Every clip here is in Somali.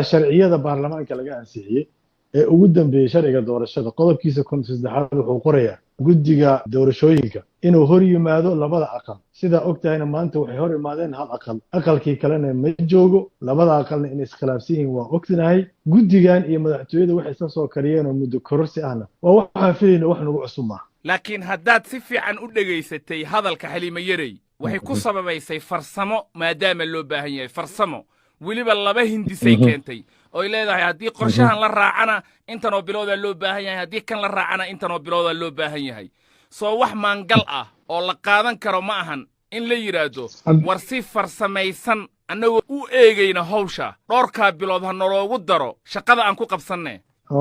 sharciyada baarlamaanka laga ansixiyay ee ugu dambeeyay sharciga doorashada qodobkiisa 13 wuxuu qorayaa guddiga doorashooyinka inuu hor yimaado labada aqal sida ogtahayna maanta waxay hor imaadeen hal aqal aqalkii kalena ma joogo labada aqalna inay iskhilaafsan yihiin waa ogtinahay guddigan iyo madaxtooyada waxay isla soo kariyeen oo muddo kororsi ahna waa waxaan filayna wax nagu cusub maaha laakiin haddaad si fiican u dhegaysatay hadalka Xaliimo Yarey waxay ku sababaysay farsamo maadaama loo baahan yahay farsamo weliba laba hindisay keentay oo leedahay haddii qorshahan la raacana intan oo bilowda loo baahan yahay haddii kan la raacana intan oo bilowda loo baahan yahay soo wax maangal ah oo la qaadan karo ma ahan in la yiraahdo war si farsamaysan annagoo u eegayna hawsha dhowrka bilood ha noloogu daro shaqada aan ku qabsanne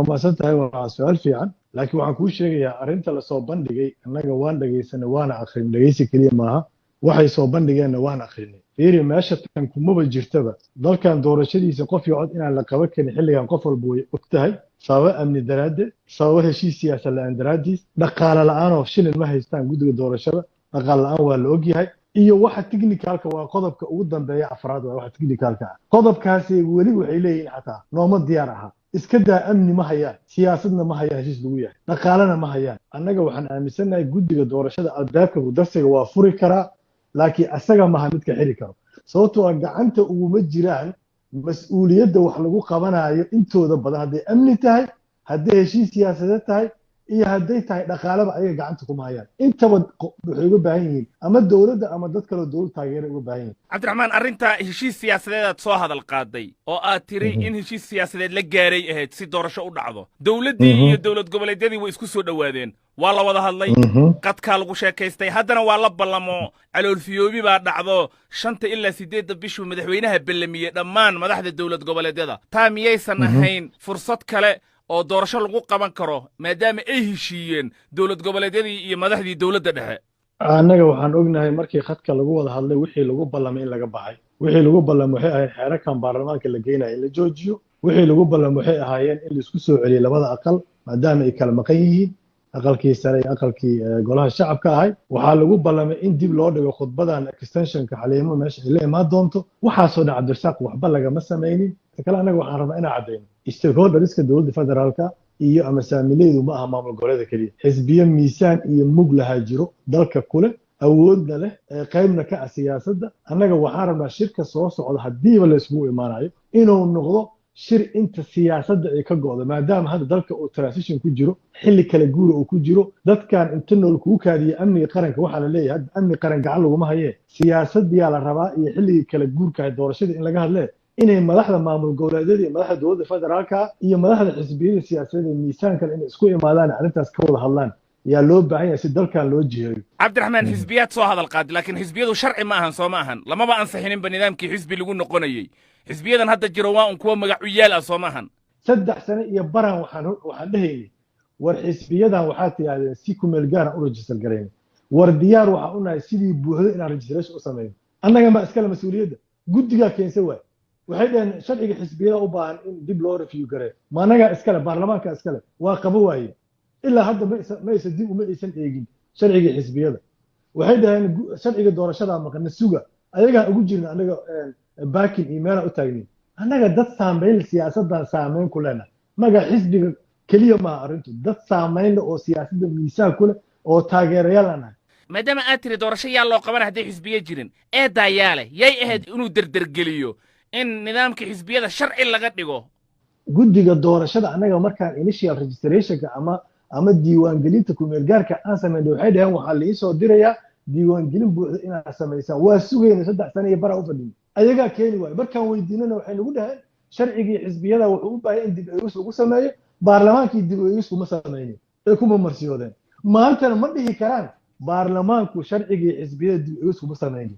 ma santahay waa su'aal fiican laakiin waxaan kuu sheegayaa arrinta la soo bandhigay annaga waan dhageysanay waana akhrin dhageysi kaliya maaha waxay soo bandhigeenna waan akhrinay fiiri meesha tan kumaba jirtaba dalkan doorashadiisa qof iyo cod inaan la qaban karin xilligan qof walba way ogtahay sababo amni daraaddeed sababo heshiis siyaasad la'aan daraaddiis dhaqaale la'aan oo shilin ma haystaan guddiga doorashada dhaqaale la'aan waa la ogyahay iyo waxa technicalka waa qodobka ugu dambeeya afraad waa waxa technicalka ah qodobkaasi weli waxay leeyihiin xataa nooma diyaar aha iska daa amni ma hayaan siyaasadna ma hayaan heshiis lagu yahay dhaqaalena ma hayaan annaga waxaan aaminsanahay guddiga doorashada albaabka darsiga waa furi karaa laakiin asaga maaha midka xiri karo sababtoo ah gacanta uguma jiraan mas'uuliyadda wax lagu qabanayo intooda badan hadday amni tahay hadday heshiis siyaasadeed tahay iyo hadday tahay dhaqaalaba ayaga gacanta kuma hayaan intaba waxay uga baahan yihiin ama dowladda ama dad kaloo dowlad taageera uga baahan yihiin cabdiraxmaan arrinta heshiis siyaasadeedaad soo hadal qaaday oo aad tiri in heshiis siyaasadeed la gaaray ahayd si doorasho u dhacdo dowladdii iyo dowlad goboleedyadii way isku soo dhowaadeen waa la wada hadlay qadkaa lagu sheekaystay haddana waa la ballamo caloolfiyoobi baa dhacdo 5 ilaa 8 bishuu madaxweynaha ballamiyey dhammaan madaxda dowlad goboleedyada taa miyaysan ahayn fursad kale oo doorasho lagu qaban karo maadaama ay heshiiyeen dowlad goboleedyadii iyo madaxdii dowladda dhexe annaga waxaan ognahay markii khadka lagu wada hadlay wixii lagu ballamay in laga baxay wixii lagu ballamay waxay ahayd xeerarkan baarlamaanka la geynayo in la joojiyo wixii lagu ballamay waxay ahaayeen in la isku soo celiyo labada aqal maadaama ay kala maqan yihiin aqalkii sare iyo aqalkii golaha shacabka ahay waxaa lagu ballamay in dib loo dhigo khudbadan extensionka Xaliimo meesha ay la imaan doonto waxaasoo dhan Cabdirasaaq waxba lagama samaynin kale anaga waxaan rabnaa inaan cadeyno stakeholderska dowladda federaalka iyo ama saamileedu ma aha maamul goboleedka kaliya xisbiyo miisaan iyo mug lahaa jiro dalka kule awoodna leh qaybna ka ah siyaasadda annaga waxaan rabnaa shirka soo socda haddiiba la isugu imaanayo inuu noqdo shir inta siyaasadda ay ka go'do maadaama hadda dalka uu transition ku jiro xilli kala guura uu ku jiro dadkan inta nool kugu kaadiya amniga qaranka waxaa la leeyahay hadda amni qaran gacan laguma hayee siyaasadiyaa la rabaa iyo xilligii kala guurka doorashada in laga hadlee inay madaxda maamul goboleedyada iyo madaxda dowladda federaalka iyo madaxda xisbiyada siyaasadeed ee miisaankan inay isku imaadaan arrintaas ka wada hadlaan yaa loo baahan yahay si dalkan loo jiheeyo cabdiraxmaan xisbiyaad soo hadal qaadi laakiin xisbiyadu sharci ma ahan soo ma ahan lamaba ansixinba nidaamkii xisbi lagu noqonayay xisbiyadan hadda jiro waa un kuwa magac u yaal ah soo ma ahan 3 sano iyo baran waxaan dhahaynay war xisbiyadan waxaa tiyaahdeen si ku meel gaar ah u register gareyn war diyaar waxa u nahay sidii buuxdo inaan registration u sameeyo annaga ma iskala mas'uuliyadda guddiga keensan waay waxay dhaheen sharciga xisbiyada u baahan in dib loo review gareeyo ma annaga iskale baarlamaanka iskale waa qabo waaye ilaa hadda ma aysan dib uma aysan eegin sharciga xisbiyada waxay dhaheen sharciga doorashada maqan suga ayaga ugu jirna anaga baakin email u taagnin annaga dad saameyn siyaasadan saameyn ku leena maga xisbiga kaliya ma arintu dad saameyn oo siyaasadda miisaan ku leh oo taageerayaal ah maadaama aad tiri doorasho yaa loo qaban haddii xisbiye jirin eedayaale yay ahayd inuu derdergeliyo in nidaamka xisbiyada sharci laga dhigo guddiga doorashada annaga markaan initial registrationka ama diiwaangelinta ku meel gaarka aan sameeyay waxay dhaheen waxaa la soo dirayaa diiwaangelin buuxda inaad sameysaan waa sugayna 3 sano iyo bara u fadhin ayaga keeni waay markaan weydiinana waxay nagu dhaheen sharcigii xisbiyada wuxuu u baahan in dib eegis lagu sameeyo baarlamaankii dib eegis kuma sameeyeen ee kuma marsiyoodeen maantana ma dhihi karaan baarlamaanku sharcigii xisbiyada dib eegis kuma sameeyeen